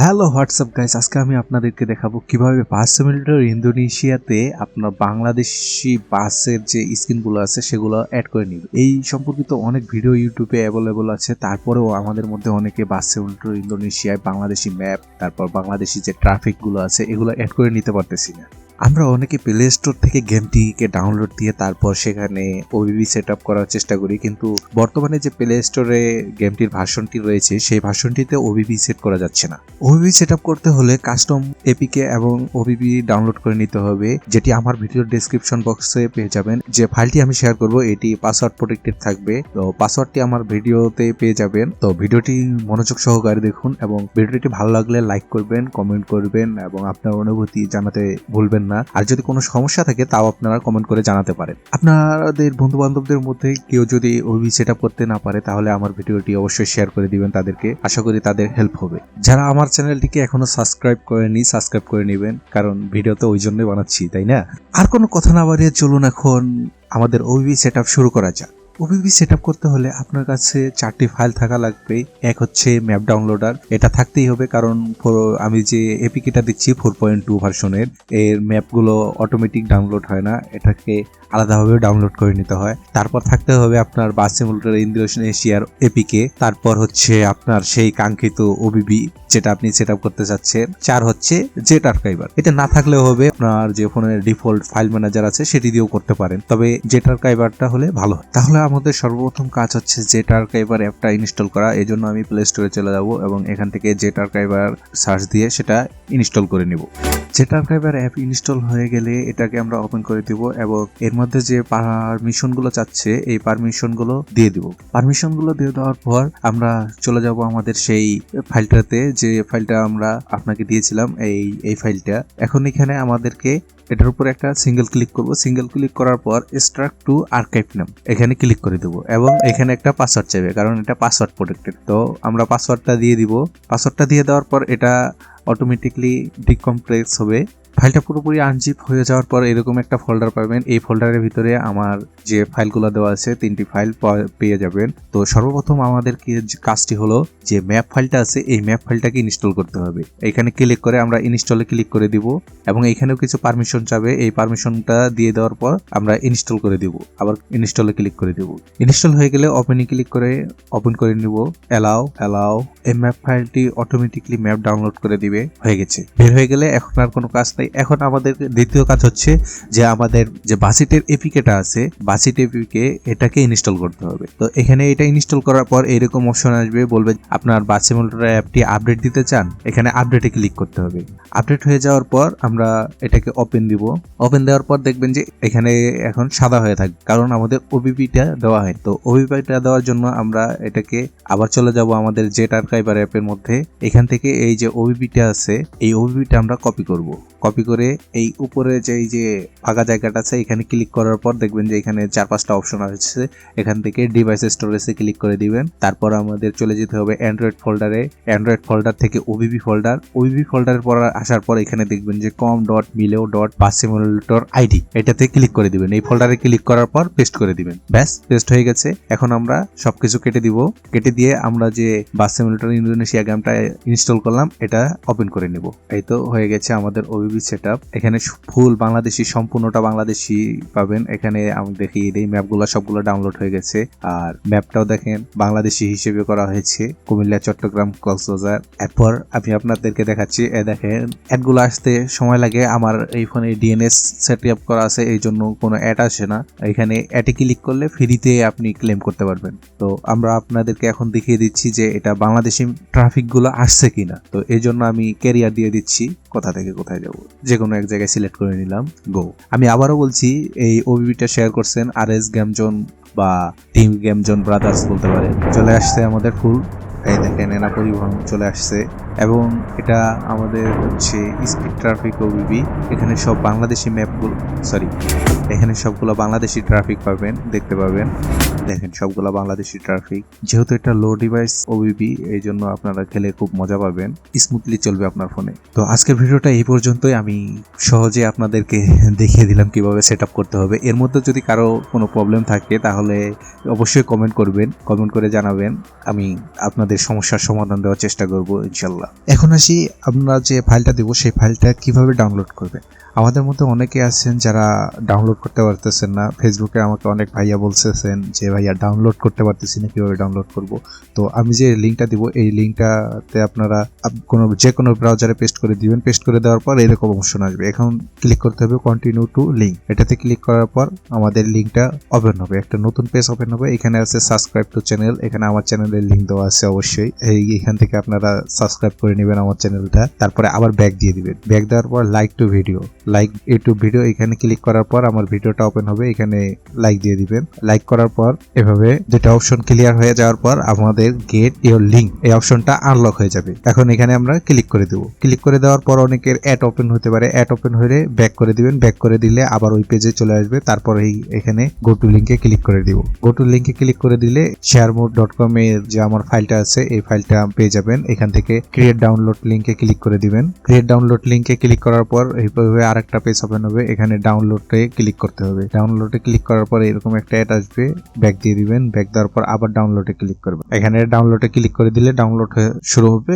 Hello WhatsApp guys, আজকে আমি আপনাদেরকে দেখাবো কিভাবে বাস সিমুলেটর ইন্দোনেশিয়াতে আপনার বাংলাদেশি বাসের যে স্ক্রিনগুলো আছে সেগুলো অ্যাড করে নিবে। এই সম্পর্কিত অনেক ভিডিও ইউটিউবে অ্যাভেলেবল আছে, তারপরেও আমাদের মধ্যে অনেকে বাস সিমুলেটর ইন্দোনেশিয়ায় বাংলাদেশি ম্যাপ, তারপর বাংলাদেশি যে ট্রাফিকগুলো আছে এগুলো অ্যাড করে নিতে পারতেছি না। আমরা অনেকে প্লে স্টোর থেকে গেমটিকে ডাউনলোড দিয়ে তারপর সেখানে ওবিবি সেট আপ করার চেষ্টা করি, কিন্তু বর্তমানে যে প্লে স্টোরে গেমটির ভার্সনটি রয়েছে সেই ভার্সনটিতে ওবিবি সেট করা যাচ্ছে না। ওবিবি সেট আপ করতে হলে কাস্টম এপিকে এবং ওবিবি ডাউনলোড করে নিতে হবে, যেটি আমার ভিডিওর ডেসক্রিপশন বক্সে পেয়ে যাবেন। যে ফাইলটি আমি শেয়ার করব এটি পাসওয়ার্ড প্রোটেক্টেড থাকবে, তো পাসওয়ার্ডটি আমার ভিডিওতে পেয়ে যাবেন। তো ভিডিওটি মনোযোগ সহকারে দেখুন এবং ভিডিওটি ভালো লাগলে লাইক করবেন, কমেন্ট করবেন এবং আপনার অনুভূতি জানাতে ভুলবেন না। আর যদি কোনো সমস্যা থাকে তাও আপনারা কমেন্ট করে জানাতে পারেন। আপনাদের বন্ধু বান্ধবদের মধ্যে কেউ যদি ওবিবি সেট আপ করতে না পারে তাহলে আমার ভিডিওটি অবশ্যই শেয়ার করে দিবেন তাদেরকে, আশা করি তাদের হেল্প হবে। যারা আমার চ্যানেলটিকে এখনো সাবস্ক্রাইব করেনি সাবস্ক্রাইব করে নেবেন, কারণ ভিডিও তো ওই জন্যই বানাচ্ছি, তাই না? আর কোনো কথা না বাড়িয়ে চলুন এখন আমাদের ওবিবি সেট আপ শুরু করা যাক। ওবিবি সেট আপ করতে হলে আপনার কাছে 4টি ফাইল থাকা লাগবে। এক হচ্ছে ম্যাপ ডাউনলোডার, এটা থাকতেই হবে কারণ আমি যে এপিকেটা দিচ্ছি 4.2 ভার্সনের, এর ম্যাপগুলো অটোমেটিক ডাউনলোড হয় না, এটাকে আলাদাভাবে ডাউনলোড করে নিতে হয়। তারপর থাকতে হবে আপনার বাস সিমুলেটর ইন্দোনেশিয়ার এপিকে, তারপর হচ্ছে আপনার সেই কাঙ্ক্ষিত ওবিবি যেটা আপনি সেট আপ করতে চাচ্ছেন। 4 হচ্ছে জেট আর্কাইভার, এটা না থাকলেও হবে, আপনার যে ফোনের ডিফল্ট ফাইল ম্যানেজার আছে সেটি দিয়েও করতে পারেন, তবে জেট আর্কাইভারটা হলে ভালো হয়। তাহলে আমাদের সর্বপ্রথম কাজ হচ্ছে জেট আর্কাইভার অ্যাপটা ইনস্টল করা। এই জন্য আমি প্লে স্টোরে চলে যাব এবং এখান থেকে জেট আর্কাইভার সার্চ দিয়ে সেটা ইনস্টল করে নিব। জেট আর্কাইভার অ্যাপ ইনস্টল হয়ে গেলে এটাকে আমরা ওপেন করে দিব এবং এর মধ্যে যে পারমিশনগুলো চাচ্ছে এই পারমিশনগুলো দিয়ে দিব। পারমিশনগুলো দিয়ে দেওয়ার পর আমরা চলে যাব আমাদের সেই ফাইলটাতে, যে ফাইলটা আমরা আপনাকে দিয়েছিলাম, এই ফাইলটা। এখন এখানে আমাদেরকে এটার উপর একটা সিঙ্গেল ক্লিক করব। সিঙ্গেল ক্লিক করার পর এক্সট্রাক্ট টু আর্কাইভ নাম এখানে ক্লিক করে দেবো এবং এখানে একটা পাসওয়ার্ড চাইবে কারণ এটা পাসওয়ার্ড প্রোটেক্টেড। তো আমরা পাসওয়ার্ডটা দিয়ে দিব। পাসওয়ার্ডটা দিয়ে দেওয়ার পর এটা অটোমেটিকলি ডিকম্প্রেস হবে। ফাইলটা পুরোপুরি আনজিপ হয়ে যাওয়ার পর এরকম একটা ফোল্ডার পাবেন। এই ফোল্ডারের ভিতরে আমার যে ফাইলগুলো দেওয়া আছে 3টি ফাইল পেয়ে যাবেন। তো সর্বপ্রথম আমাদের কাজটি হলো যে ম্যাপ ফাইলটা আছে এই ম্যাপ ফাইলটাকে ইনস্টল করতে হবে। এখানে ক্লিক করে আমরা ইনস্টলে ক্লিক করে দিব এবং এখানেও কিছু পারমিশন চাবে, এই পারমিশনটা দিয়ে দেওয়ার পর আমরা ইনস্টল করে দিব। আবার ইনস্টলে ক্লিক করে দিব। ইনস্টল হয়ে গেলে ওপেনে ক্লিক করে ওপেন করে নিব। অ্যালাও এই ম্যাপ ফাইলটি অটোমেটিকলি ম্যাপ ডাউনলোড করে দিবে। হয়ে গেছে, বের হয়ে গেলে এখন আর কোনো কাজ নাই। এখন আমাদের দ্বিতীয় কাজ হচ্ছে যে আমাদের যে বাসিটের এপিকেটা আছে বাসিট এপিকে এটাকে ইনস্টল করতে হবে। তো এখানে এটা ইনস্টল করার পর এরকম অপশন আসবে, বলবে আপনার বাস সিমুলেটর অ্যাপটি আপডেট দিতে চান, এখানে আপডেটে ক্লিক করতে হবে। আপডেট হয়ে যাওয়ার পর আমরা এটাকে ওপেন দিব। ওপেন দেওয়ার পর দেখবেন যে এখানে এখন সাদা হয়ে থাকবে কারণ আমাদের ওবিপিটা দেওয়া হয়। তো ওবিপিটা দেওয়ার জন্য আমরা এটাকে আবার চলে যাব আমাদের জেট আর্কাইভার অ্যাপের মধ্যে। এখান থেকে এই যে ওবিপিটা আছে এই ওবিপিটা আমরা কপি করব। কপি করে এই উপরে যে ফাঁকা জায়গাটা আছে এখানে ক্লিক করার পর দেখবেন যে এখানে 4-5টা অপশন আছে। এখান থেকে ডিভাইস স্টোরেজে ক্লিক করে দিবেন। তারপর আমাদের চলে যেতে হবে অ্যান্ড্রয়েড ফোল্ডারে। অ্যান্ড্রয়েড ফোল্ডার থেকে ওবিবি ফোল্ডারের পর আসার পর এখানে দেখবেন যে com.mileo.bussimulator.id এটাতে ক্লিক করে দিবেন। এই ফোল্ডারে ক্লিক করার পর পেস্ট করে দিবেন। ব্যাস, পেস্ট হয়ে গেছে। এখন আমরা সবকিছু কেটে দিব। কেটে দিয়ে আমরা যে বাস সিমুলেটর ইন্দোনেশিয়া গেমটা ইনস্টল করলাম এটা ওপেন করে নিব। এই তো হয়ে গেছে আমাদের ওবিবি সেটআপ। এখানে ফুল বাংলাদেশি, সম্পূর্ণটা বাংলাদেশি পাবেন। এখানে আমি দেখিয়ে দিই ম্যাপগুলো সবগুলো ডাউনলোড হয়ে গেছে। আর ম্যাপটাও দেখেন বাংলাদেশি হিসেবে করা হয়েছে, কুমিল্লা, চট্টগ্রাম, কক্সবাজার। এরপর আমি আপনাদেরকে দেখাচ্ছি, দেখেন অ্যাডগুলো আসতে সময় লাগে। আমার এই ফোনে ডিএনএস সেটআপ করা আছে এই জন্য কোনো অ্যাড আসে না। এখানে অ্যাডে ক্লিক করলে ফ্রিতে আপনি ক্লেম করতে পারবেন। তো আমরা আপনাদেরকে এখন দেখিয়ে দিচ্ছি যে এটা বাংলাদেশি ট্রাফিকগুলো আসছে কিনা। তো এই জন্য আমি ক্যারিয়ার দিয়ে দিচ্ছি, কোথা থেকে কোথায় যাব, যে কোনো এক জায়গায় সিলেক্ট করে নিলাম, গো। আমি আবারও বলছি, এই ওবিবিটা শেয়ার করছেন RS গেম জোন বা টিম গেম জোন ব্রাদার্স বলতে পারেন। চলে আসছে আমাদের ফুল, এই দেখেন এনা পরিবহন চলে আসছে এবং এটা আমাদের হচ্ছে স্পিড ট্রাফিক ওবিবি। এখানে সব বাংলাদেশি ম্যাপগুলো, এখানে সবগুলো বাংলাদেশি ট্রাফিক পাবেন, দেখতে পাবেন। দেখেন সবগুলো বাংলাদেশি ট্রাফিক। যেহেতু এটা লো ডিভাইস ওবিবি এই জন্য আপনারা খেলে খুব মজা পাবেন, স্মুথলি চলবে আপনার ফোনে। তো আজকের ভিডিওটা এই পর্যন্তই। আমি সহজে আপনাদেরকে দেখিয়ে দিলাম কিভাবে সেট আপ করতে হবে। এর মধ্যে যদি কারো কোনো প্রবলেম থাকে তাহলে অবশ্যই কমেন্ট করবেন, কমেন্ট করে জানাবেন, আমি আপনাদের আপনাদের সমস্যার সমাধান দেওয়ার চেষ্টা করব ইনশাল্লাহ। এখন আসি, আমরা যে ফাইলটা দেবো সেই ফাইলটা কিভাবে ডাউনলোড করবে। আমাদের মধ্যে অনেকে আছেন যারা ডাউনলোড করতে পারতেছেন না। ফেসবুকে আমাকে অনেক ভাইয়া বলতেছেন যে ভাইয়া ডাউনলোড করতে পারতেছি না, কিভাবে ডাউনলোড করব। তো আমি যে লিঙ্কটা দিব এই লিঙ্কটাতে আপনারা যে কোনো ব্রাউজারে পেস্ট করে দিবেন। পেস্ট করে দেওয়ার পর এরকম অপশন আসবে, এখন ক্লিক করতে হবে কন্টিনিউ টু লিঙ্ক। এটাতে ক্লিক করার পর আমাদের লিঙ্কটা ওপেন হবে, একটা নতুন পেজ ওপেন হবে। এখানে আছে সাবস্ক্রাইব টু চ্যানেল, এখানে আমার চ্যানেলের লিঙ্ক দেওয়া আছে অবশ্যই। এখান থেকে আপনারা সাবস্ক্রাইব করে নেবেন আমার চ্যানেলটা। তারপরে আবার ব্যাক দিয়ে দিবেন। ব্যাক দেওয়ার পর লাইক টু ভিডিও, এখানে ক্লিক করার পর আমার ভিডিওটা ওপেন হবে, এখানে লাইক দিয়ে দিবেন। লাইক করার পর এভাবে দুটো অপশন ক্লিয়ার হয়ে যাওয়ার পর আমাদের গেট ইওর লিঙ্ক এই অপশনটা আনলক হয়ে যাবে। এখন এখানে আমরা ক্লিক করে দেব। ক্লিক করে দেওয়ার পর অনেকের অ্যাড ওপেন হতে পারে, অ্যাড ওপেন হলে ব্যাক করে দিবেন। ব্যাক করে দিলে আবার ওই পেজে চলে আসবে। তারপর এখানে গো টু লিঙ্কে ক্লিক করে দিব। গো টু লিঙ্কে ক্লিক করে দিলে sharemode.com এর যে আমার ফাইলটা আছে এই ফাইলটা পেয়ে যাবেন। এখান থেকে ক্রিয়েট ডাউনলোড লিঙ্কে ক্লিক করে দিবেন। ক্রিয়েট ডাউনলোড লিঙ্কে ক্লিক করার পর এইভাবে আরেকটা পেজ ওপেন হবে, এখানে ডাউনলোডে ক্লিক করতে হবে। ডাউনলোডে ক্লিক করার পর এরকম একটা অ্যাড আসবে, ব্যাক দিয়ে দিবেন। ব্যাক দেওয়ার পর আবার ডাউনলোডে ক্লিক করবেন। এখানে ডাউনলোডে ক্লিক করে দিলে ডাউনলোড শুরু হবে।